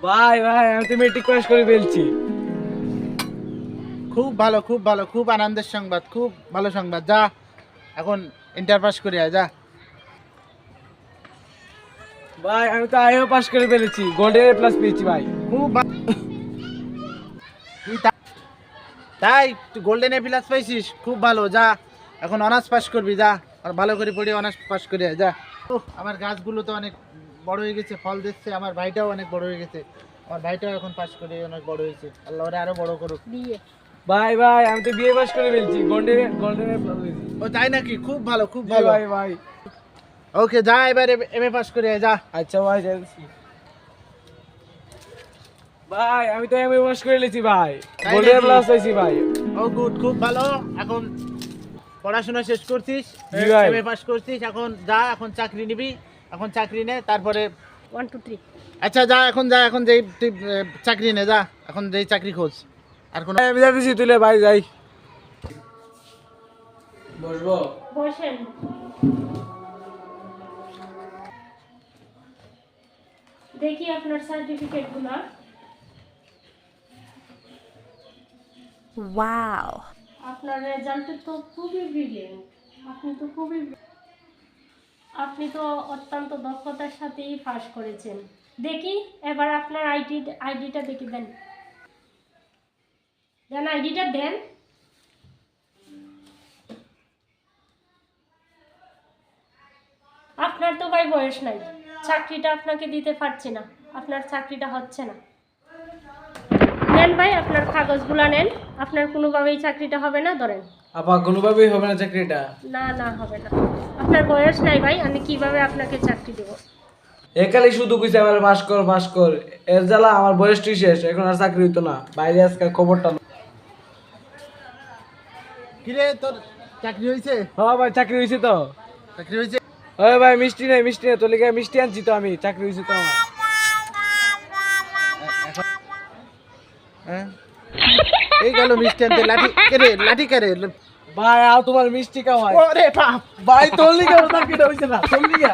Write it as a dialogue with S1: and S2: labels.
S1: ভাই ভাই আমি তো মেট্রিক পাস করে ফেলছি।
S2: খুব ভালো, খুব ভালো, খুব আনন্দের সংবাদ, খুব ভালো সংবাদ। যা এখন ইন্টার পাস করে আয়, যা।
S1: ভাই আমি তো আইও পাস করে ফেলেছি, গোল্ডেন এ প্লাস পেয়েছি ভাই।
S2: খুব তুই তাই তুই গোল্ডেন এ প্লাস পাইছিস, খুব ভালো। যা এখন অনার্স পাস করবি, যা। আর ভালো করে পড়ে অনার্স পাস করে আয়, যা। আমার গাছগুলো তো অনেক বড় হয়ে গেছে, ফল দিচ্ছে। আমার ভাইটাও অনেক বড় হয়ে গেছে, আমার ভাইটাও এখন পাস করে অনেক বড় হয়েছে। আল্লাহ ওরে আরো বড় করুক।
S1: ভাই ভাই আমি তো বিএ পাস করে ফেলছি, গোল্ডেন এ প্লাস পেয়েছি।
S2: ও তাই নাকি? খুব ভালো, খুব
S1: জি
S2: ভালো।
S1: ভাই ভাই।
S2: ওকে, যা এবার এমএ পাস করে আয়, যা।
S1: আচ্ছা ভাই যাচ্ছি। ভাই আমি তো এমএ পাস করে ফেলেছি ভাই,
S2: তাই
S1: গোল্ডেন এ
S2: নাকি?
S1: প্লাস পেয়েছি ভাই।
S2: ও গুড, খুব ভালো। এখন পড়াশোনা শেষ করছিস,
S1: জি ভাই।
S2: এমএ পাস করছিস, এখন যা, এখন চাকরি নিবি। এখন চাকরি নে, তারপরে
S3: 1 2 3
S2: আচ্ছা যা, এখন যা, এখন যেই তুই চাকরি নে, যা। এখন যেই চাকরি খোঁজ। আর কোনো
S1: আমি যাচ্ছি, তুলে ভাই যাই। বসবো?
S3: বসেন। দেখি আপনার সার্টিফিকেটগুলো।
S4: Wow.
S3: আপনার রেজাল্ট তো খুবই ব্রিলিয়েন্ট। আপনি তো অত্যন্ত দক্ষতার সাথেই পাস করেছেন। দেখি এবার আপনার আইডিটা দেখি, দেন দেন আইডিটা দেন। আপনার তো ভাই বয়স নাই, চাকরিটা আপনাকে দিতে পারছি না, আপনার চাকরিটা হচ্ছে না। নেন ভাই আপনার কাগজগুলো নেন, আপনার কোনোভাবেই চাকরিটা হবে না, ধরেন।
S1: আপা কোনোভাবেই হবে না চাকরিটা?
S3: না না, হবে না, আপনার বয়স নাই ভাই, আমি কিভাবে আপনাকে চাকরি দেবো?
S1: একালি শুধু কইছে আমার পাস কর, এর জ্বালা আমার বয়সটি শেষ, এখন আর চাকরি হইতো না। বাইরে আজকে খবরটা না।
S2: কিরে, তোর চাকরি হয়েছে?
S1: হ্যাঁ ভাই চাকরি হয়েছে তো।
S2: চাকরি হয়েছে?
S1: ওই ভাই মিষ্টি নেই, তোর লিগে মিষ্টি আনছি তো আমি, চাকরি হয়েছে তো আমার।
S2: হ্যাঁ, এই গেল মিষ্টি আনতে। লাঠি কেরে, লাঠি কেরে।
S1: ভাই আর তোমার মিষ্টি খাওয়াই।
S2: ওরে বাপ!
S1: ভাই তোর লিগে আমার চাকরিটা হয়েছে না, তোর লিগে।